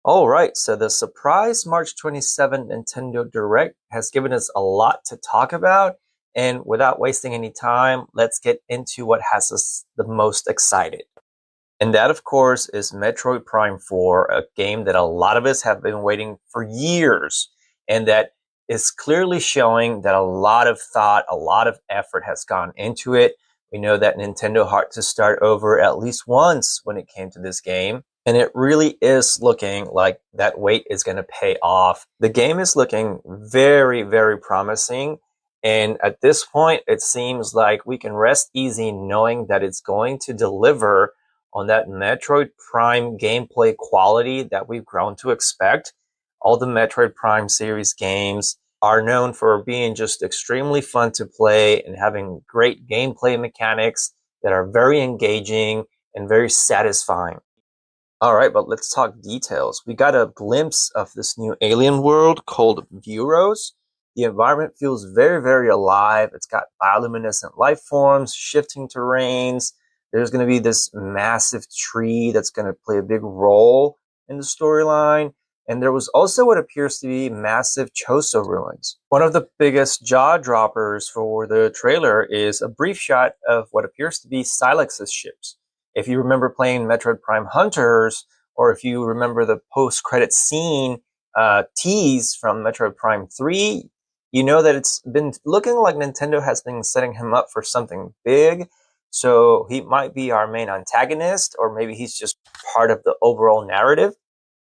Alright, so the surprise March 27th Nintendo Direct has given us a lot to talk about, and without wasting any time, let's get into what has us the most excited. And that, of course, is Metroid Prime 4, a game that a lot of us have been waiting for years, and that is clearly showing that a lot of thought, a lot of effort has gone into it. We know that Nintendo had to start over at least once when it came to this game, and it really is looking like that wait is going to pay off. The game is looking very, very promising, and at this point, it seems like we can rest easy knowing that it's going to deliver on that Metroid Prime gameplay quality that we've grown to expect. All the Metroid Prime series games are known for being just extremely fun to play and having great gameplay mechanics that are very engaging and very satisfying. All right, but let's talk details. We got a glimpse of this new alien world called Buros. The environment feels very, very alive. It's got bioluminescent life forms, shifting terrains. There's going to be this massive tree that's going to play a big role in the storyline. And there was also what appears to be massive Choso ruins. One of the biggest jaw droppers for the trailer is a brief shot of what appears to be Silex's ships. If you remember playing Metroid Prime Hunters, or if you remember the post-credit scene tease from Metroid Prime 3, you know that it's been looking like Nintendo has been setting him up for something big. So he might be our main antagonist, or maybe he's just part of the overall narrative.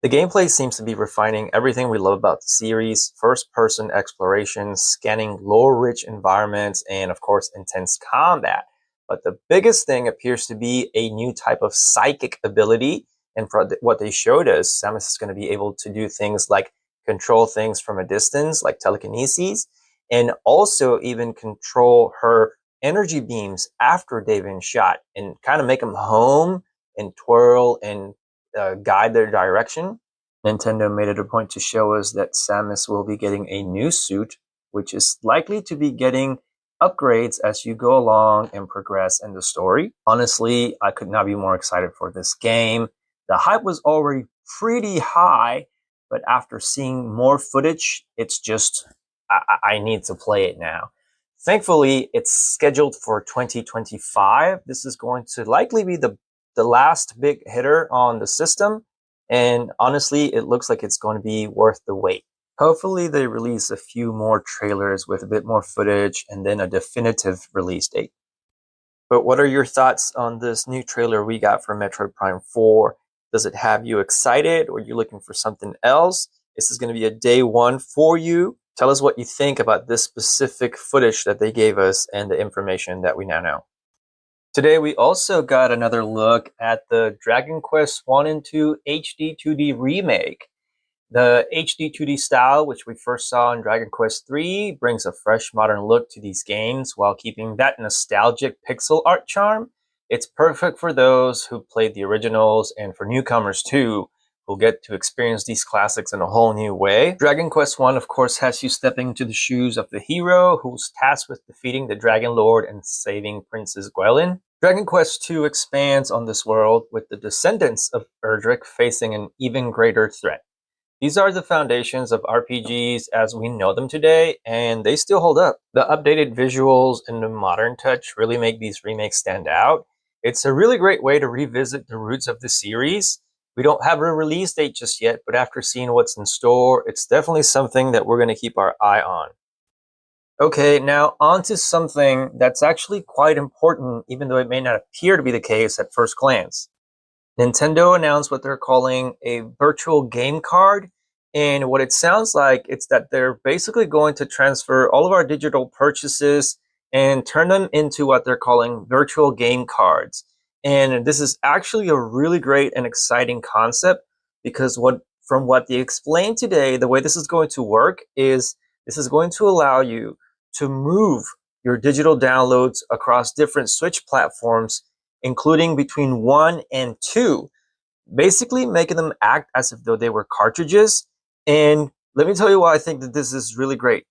The gameplay seems to be refining everything we love about the series: first-person exploration, scanning lore-rich environments, and of course, intense combat. But the biggest thing appears to be a new type of psychic ability. And for what they showed us, Samus is going to be able to do things like control things from a distance, like telekinesis, and also even control her energy beams after they've been shot and kind of make them home and twirl and guide their direction. Nintendo made it a point to show us that Samus will be getting a new suit, which is likely to be getting upgrades as you go along and progress in the story. Honestly, I could not be more excited for this game. The hype was already pretty high, but after seeing more footage, it's just, I need to play it now. Thankfully, it's scheduled for 2025. This is going to likely be the last big hitter on the system, and honestly, it looks like it's going to be worth the wait. Hopefully they release a few more trailers with a bit more footage and then a definitive release date. But what are your thoughts on this new trailer we got for Metroid Prime 4? Does it have you excited, or are you looking for something else? This is going to be a day one for you. Tell us what you think about this specific footage that they gave us and the information that we now know. Today we also got another look at the Dragon Quest 1 and 2 HD 2D remake. The HD 2D style, which we first saw in Dragon Quest III, brings a fresh modern look to these games while keeping that nostalgic pixel art charm. It's perfect for those who played the originals and for newcomers too, who'll get to experience these classics in a whole new way. Dragon Quest I, of course, has you stepping into the shoes of the hero who's tasked with defeating the Dragon Lord and saving Princess Gwelin. Dragon Quest II expands on this world with the descendants of Erdrick facing an even greater threat. These are the foundations of RPGs as we know them today, and they still hold up. The updated visuals and the modern touch really make these remakes stand out. It's a really great way to revisit the roots of the series. We don't have a release date just yet, but after seeing what's in store, it's definitely something that we're going to keep our eye on. Okay, now on to something that's actually quite important, even though it may not appear to be the case at first glance. Nintendo announced what they're calling a virtual game card, and what it sounds like it's that they're basically going to transfer all of our digital purchases and turn them into what they're calling virtual game cards. And this is actually a really great and exciting concept, because from what they explained today, the way this is going to work is this is going to allow you to move your digital downloads across different Switch platforms, including between 1 and 2, basically making them act as if though they were cartridges. And let me tell you why I think that this is really great.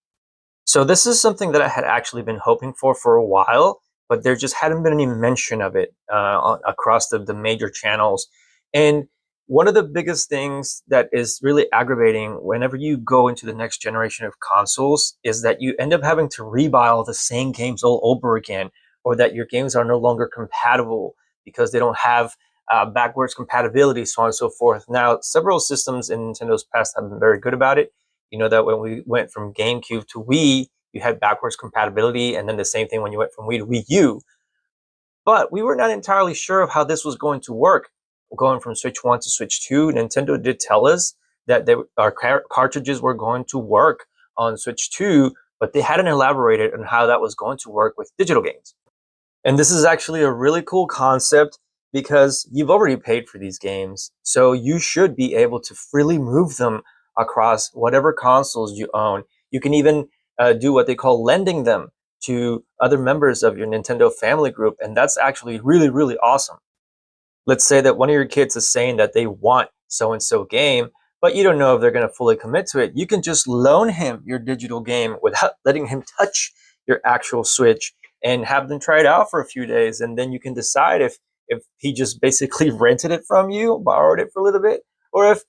So this is something that I had actually been hoping for a while, but there just hadn't been any mention of it across the major channels. And One of the biggest things that is really aggravating whenever you go into the next generation of consoles is that you end up having to rebuy all the same games all over again, or that your games are no longer compatible because they don't have backwards compatibility, so on and so forth. Now, several systems in Nintendo's past have been very good about it. You know that when we went from GameCube to Wii, you had backwards compatibility, and then the same thing when you went from Wii to Wii U. But we were not entirely sure of how this was going to work. Going from Switch 1 to Switch 2, Nintendo did tell us that our cartridges were going to work on Switch 2, but they hadn't elaborated on how that was going to work with digital games. And this is actually a really cool concept because you've already paid for these games. So you should be able to freely move them across whatever consoles you own. You can even do what they call lending them to other members of your Nintendo family group. And that's actually really, really awesome. Let's say that one of your kids is saying that they want so and so game, but you don't know if they're going to fully commit to it. You can just loan him your digital game without letting him touch your actual Switch and have them try it out for a few days, and then you can decide if he just basically rented it from you, borrowed it for a little bit, or if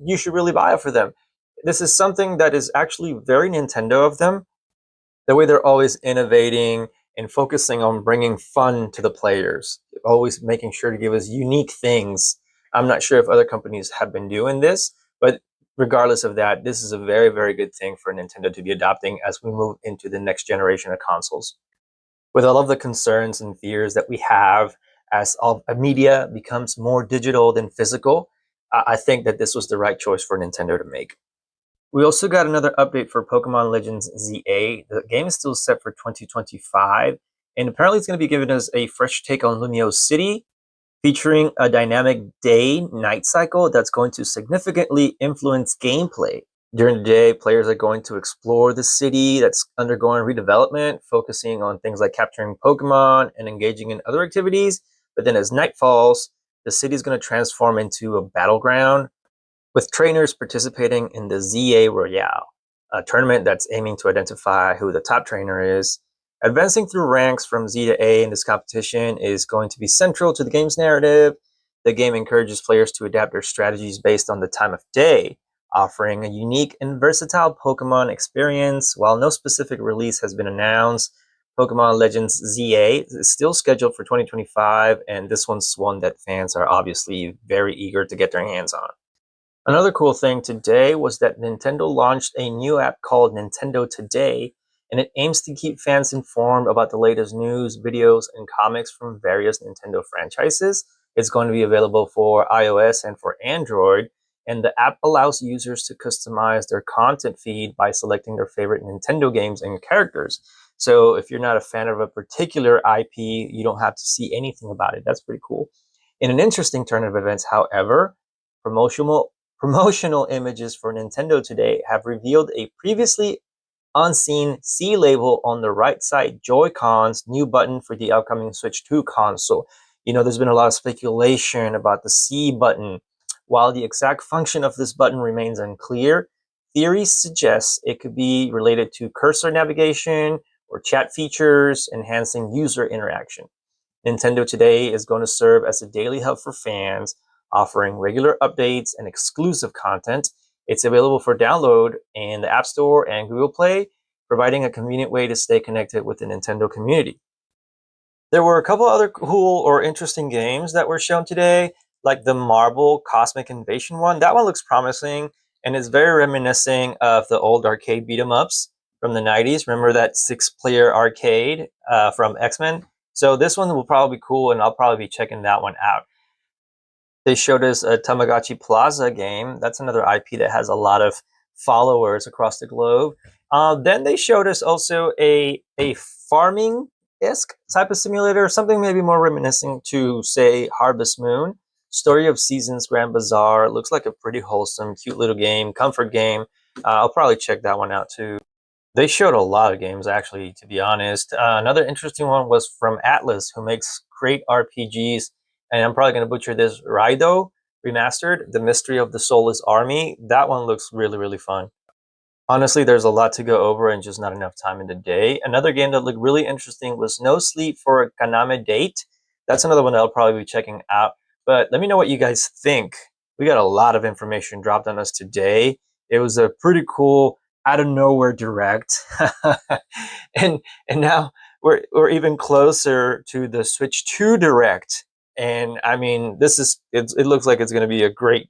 you should really buy it for them. This is something that is actually very Nintendo of them, the way they're always innovating and focusing on bringing fun to the players, always making sure to give us unique things. I'm not sure if other companies have been doing this, but regardless of that, this is a very, very good thing for Nintendo to be adopting as we move into the next generation of consoles. With all of the concerns and fears that we have as all media becomes more digital than physical, I think that this was the right choice for Nintendo to make. We also got another update for Pokemon Legends ZA. The game is still set for 2025, and apparently it's going to be giving us a fresh take on Lumio City, featuring a dynamic day-night cycle that's going to significantly influence gameplay. During the day, players are going to explore the city that's undergoing redevelopment, focusing on things like capturing Pokemon and engaging in other activities. But then as night falls, the city is going to transform into a battleground with trainers participating in the ZA Royale, a tournament that's aiming to identify who the top trainer is. Advancing through ranks from Z to A in this competition is going to be central to the game's narrative. The game encourages players to adapt their strategies based on the time of day, offering a unique and versatile Pokemon experience. While no specific release has been announced, Pokemon Legends ZA is still scheduled for 2025, and this one's one that fans are obviously very eager to get their hands on. Another cool thing today was that Nintendo launched a new app called Nintendo Today, and it aims to keep fans informed about the latest news, videos, and comics from various Nintendo franchises. It's going to be available for iOS and for Android, and the app allows users to customize their content feed by selecting their favorite Nintendo games and characters. So if you're not a fan of a particular IP, you don't have to see anything about it. That's pretty cool. In an interesting turn of events, however, promotional images for Nintendo Today have revealed a previously unseen C label on the right side Joy-Con's new button for the upcoming Switch 2 console. You know, there's been a lot of speculation about the C button. While the exact function of this button remains unclear, theories suggest it could be related to cursor navigation or chat features, enhancing user interaction. Nintendo Today is going to serve as a daily hub for fans, offering regular updates and exclusive content. It's available for download in the App Store and Google Play, providing a convenient way to stay connected with the Nintendo community. There were a couple other cool or interesting games that were shown today, like the Marvel Cosmic Invasion one. That one looks promising and is very reminiscent of the old arcade beat 'em ups from the 90s. Remember that 6-player arcade from X-Men? So this one will probably be cool, and I'll probably be checking that one out. They showed us a Tamagotchi Plaza game. That's another IP that has a lot of followers across the globe. Then they showed us also a farming-esque type of simulator, something maybe more reminiscent to, say, Harvest Moon. Story of Seasons Grand Bazaar. Looks like a pretty wholesome, cute little game, comfort game. I'll probably check that one out too. They showed a lot of games, actually, to be honest. Another interesting one was from Atlas, who makes great RPGs, and I'm probably going to butcher this, Raido Remastered, The Mystery of the Soulless Army. That one looks really, really fun. Honestly, there's a lot to go over and just not enough time in the day. Another game that looked really interesting was No Sleep for a Kaname Date. That's another one that I'll probably be checking out. But let me know what you guys think. we got a lot of information dropped on us today. It was a pretty cool out of nowhere direct. and now we're even closer to the Switch 2 direct. And I mean, it looks like it's going to be a great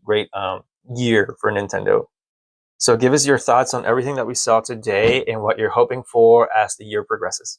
year for Nintendo. So give us your thoughts on everything that we saw today and what you're hoping for as the year progresses.